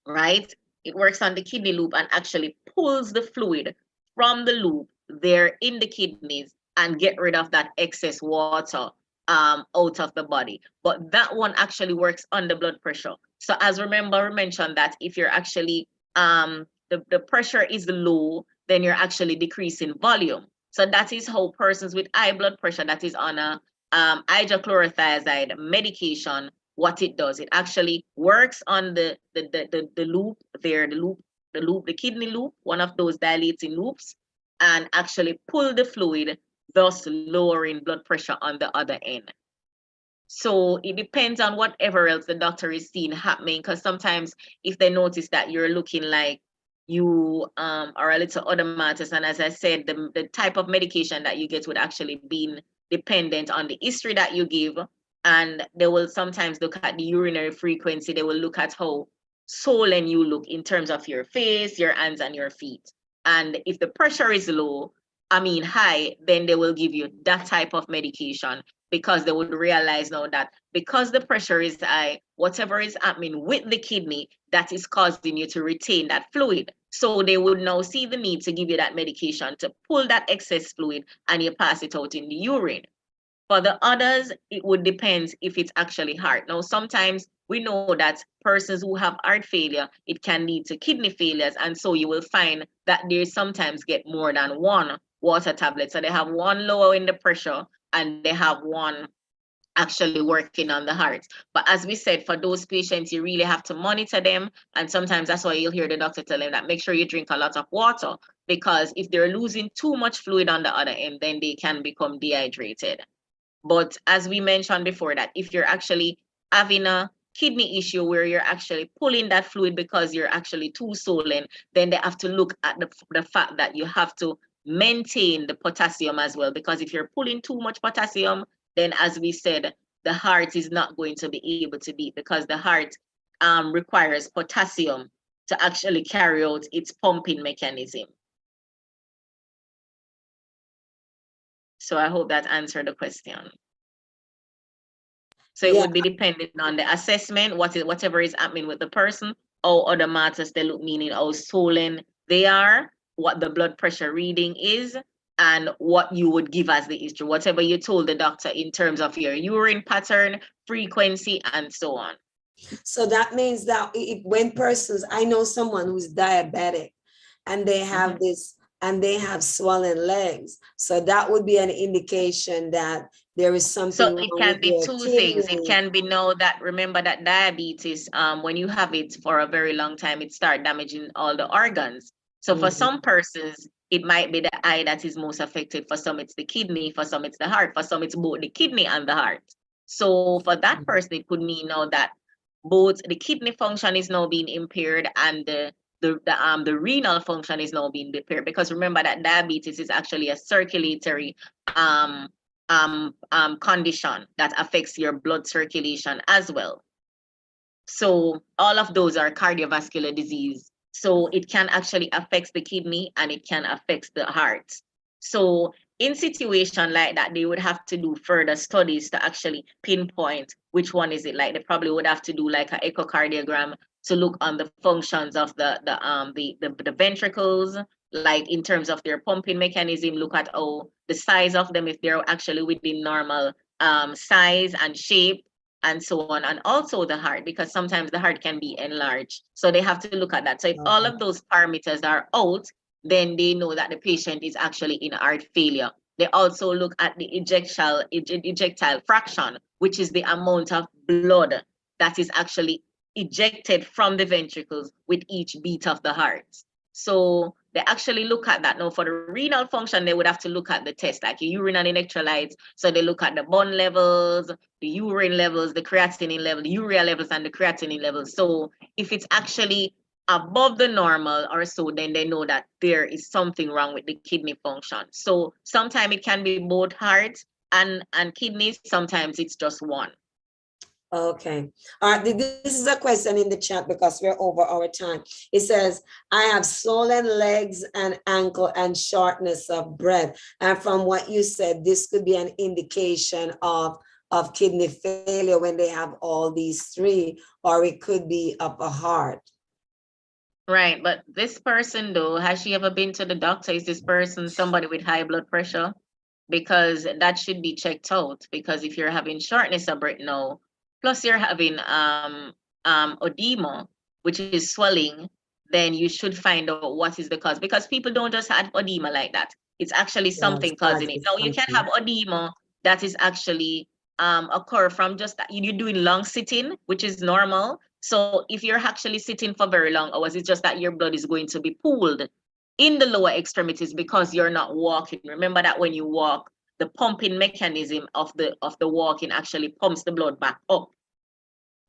right? It works on the kidney loop and actually pulls the fluid from the loop there in the kidneys and get rid of that excess water out of the body. But that one actually works on the blood pressure. So as remember, we mentioned that if you're actually the pressure is low, then you're actually decreasing volume. So that is how persons with high blood pressure that is on a hydrochlorothiazide medication, what it does, it actually works on the loop there, the kidney loop, one of those dilating loops, and actually pull the fluid, thus lowering blood pressure on the other end. So it depends on whatever else the doctor is seeing happening, because sometimes if they notice that you're looking like you are a little odomatous, and as I said, the type of medication that you get would actually be dependent on the history that you give, and they will sometimes look at the urinary frequency. They will look at how swollen you look in terms of your face, your hands, and your feet. And if the pressure is low, high, then they will give you that type of medication, because they would realize now that because the pressure is high, whatever is happening with the kidney, that is causing you to retain that fluid. So they would now see the need to give you that medication to pull that excess fluid and you pass it out in the urine. For the others, it would depend if it's actually heart. Now, sometimes we know that persons who have heart failure, it can lead to kidney failures. And so you will find that they sometimes get more than one water tablet. So they have one lower in the pressure and they have one actually working on the heart. But as we said, for those patients, you really have to monitor them. And sometimes that's why you'll hear the doctor tell them that make sure you drink a lot of water, because if they're losing too much fluid on the other end, then they can become dehydrated. But as we mentioned before, that if you're actually having a kidney issue where you're actually pulling that fluid because you're actually too swollen, then they have to look at the fact that you have to maintain the potassium as well. Because if you're pulling too much potassium, then as we said, the heart is not going to be able to beat, because the heart requires potassium to actually carry out its pumping mechanism. So I hope that answered the question. So it would be dependent on the assessment, whatever is happening with the person, or other matters they look, meaning how swollen they are, what the blood pressure reading is, and what you would give as the history, whatever you told the doctor in terms of your urine pattern, frequency, and so on. So that means that when persons, I know someone who's diabetic and they have this, and they have swollen legs. So that would be an indication that there is something. So it can be two things. It can be know that, remember that diabetes, when you have it for a very long time, it starts damaging all the organs. So for some persons, it might be the eye that is most affected. For some, it's the kidney. For some, it's the heart. For some, it's both the kidney and the heart. So for that person, it could mean now that both the kidney function is now being impaired and the renal function is now being impaired. Because remember that diabetes is actually a circulatory condition that affects your blood circulation as well. So all of those are cardiovascular disease. So it can actually affect the kidney and it can affect the heart. So in situation like that, they would have to do further studies to actually pinpoint which one is it. Like they probably would have to do like an echocardiogram to look on the functions of the ventricles, like in terms of their pumping mechanism, look at the size of them, if they're actually within normal size and shape, and so on, and also the heart, because sometimes the heart can be enlarged. So they have to look at that. So if all of those parameters are out, then they know that the patient is actually in heart failure. They also look at the ejectile fraction, which is the amount of blood that is actually ejected from the ventricles with each beat of the heart. So They actually look at that. Now, for the renal function, they would have to look at the test, like your urine and electrolytes. So they look at the bone levels, the urine levels, the creatinine level, the urea levels, and the creatinine levels. So if it's actually above the normal or so, then they know that there is something wrong with the kidney function. So sometimes it can be both heart and kidneys. Sometimes it's just one. Okay. All right. This is a question in the chat because we're over our time. It says, I have swollen legs and ankle and shortness of breath. And from what you said, this could be an indication of kidney failure when they have all these three, or it could be of a heart. Right. But this person, though, has she ever been to the doctor? Is this person somebody with high blood pressure? Because that should be checked out. Because if you're having shortness of breath now, plus you're having edema, which is swelling, then you should find out what is the cause. Because people don't just have edema like that. It's actually something causing it. Now, you can have edema that is actually occur from just that you're doing long sitting, which is normal. So if you're actually sitting for very long hours, it's just that your blood is going to be pooled in the lower extremities because you're not walking. Remember that when you walk, the pumping mechanism of the walking actually pumps the blood back up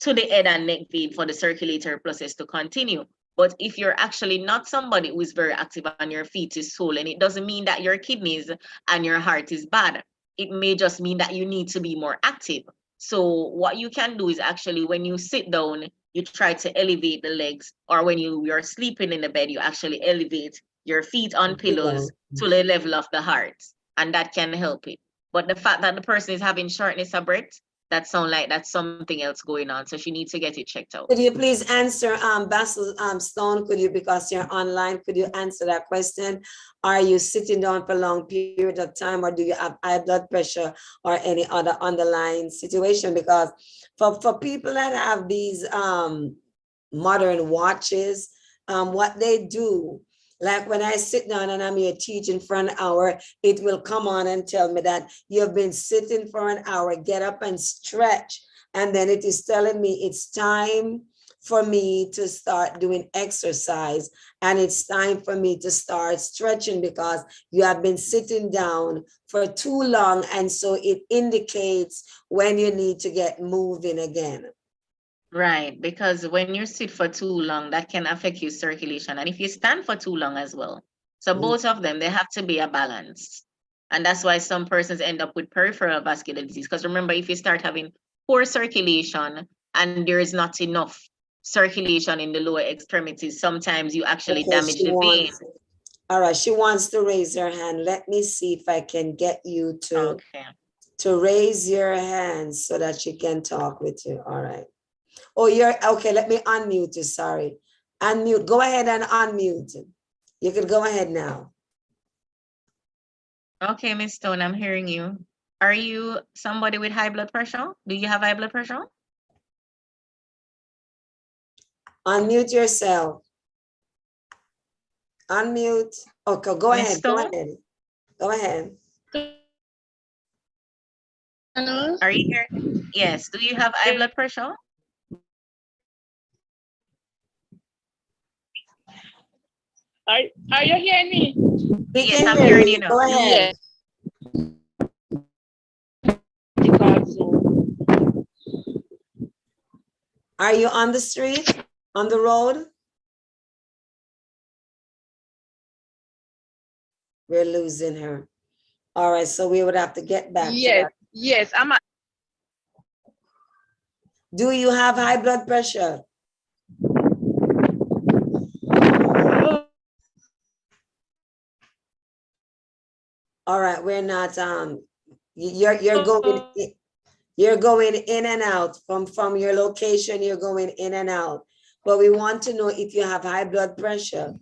to the head and neck vein for the circulatory process to continue. But if you're actually not somebody who is very active and your feet is swollen, it doesn't mean that your kidneys and your heart is bad. It may just mean that you need to be more active. So what you can do is actually when you sit down, you try to elevate the legs, or when you're sleeping in the bed, you actually elevate your feet on pillows to the level of the heart, and that can help it. But the fact that the person is having shortness of breath, that sounds like that's something else going on. So she needs to get it checked out. Could you please answer, Basil Stone, could you, because you're online, could you answer that question? Are you sitting down for a long period of time, or do you have high blood pressure or any other underlying situation? Because for people that have these modern watches, what they do, like when I sit down and I'm here teaching for an hour, it will come on and tell me that you've been sitting for an hour, get up and stretch. And then it is telling me it's time for me to start doing exercise. And it's time for me to start stretching because you have been sitting down for too long. And so it indicates when you need to get moving again. Right, because when you sit for too long, that can affect your circulation. And if you stand for too long as well. So both of them, they have to be a balance. And that's why some persons end up with peripheral vascular disease. Because remember, if you start having poor circulation and there is not enough circulation in the lower extremities, sometimes you actually damage the vein. All right, she wants to raise her hand. Let me see if I can get you to raise your hand so that she can talk with you. All right. Oh, you're okay. Let me unmute you. Sorry. Unmute. Go ahead and unmute. You can go ahead now. Okay, Miss Stone, I'm hearing you. Are you somebody with high blood pressure? Do you have high blood pressure? Unmute yourself. Unmute. Okay, go ahead. Go ahead. Go ahead. Hello? Are you here? Yes. Do you have high blood pressure? Are you hearing me? Yes, I'm hearing you now. Go ahead. Are you on the street? On the road? We're losing her. All right, so we would have to get back to that. Yes, Do you have high blood pressure? All right, we're not you're going in and out from your location, you're going in and out. But we want to know if you have high blood pressure.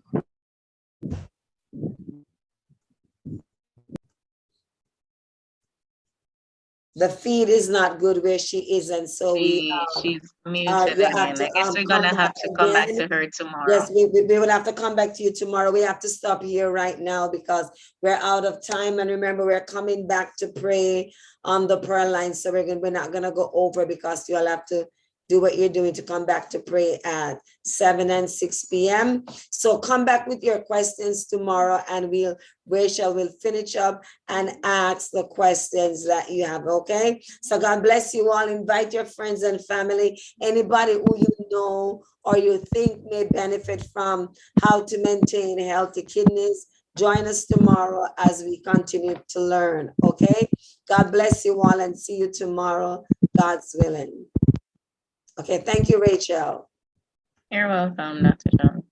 The feed is not good where she is, and so she's muted again. I guess we're gonna have to come back to her tomorrow. Yes, we will have to come back to you tomorrow. We have to stop here right now because we're out of time. And remember, we're coming back to pray on the prayer line. So we're not gonna go over because you'll have to do what you're doing to come back to pray at 7 and 6 p.m. So come back with your questions tomorrow, and Rachel will finish up and ask the questions that you have, okay? So God bless you all. Invite your friends and family, anybody who you know or you think may benefit from how to maintain healthy kidneys. Join us tomorrow as we continue to learn, okay? God bless you all and see you tomorrow, God's willing. Okay, thank you, Rachel. You're welcome, Dr. John.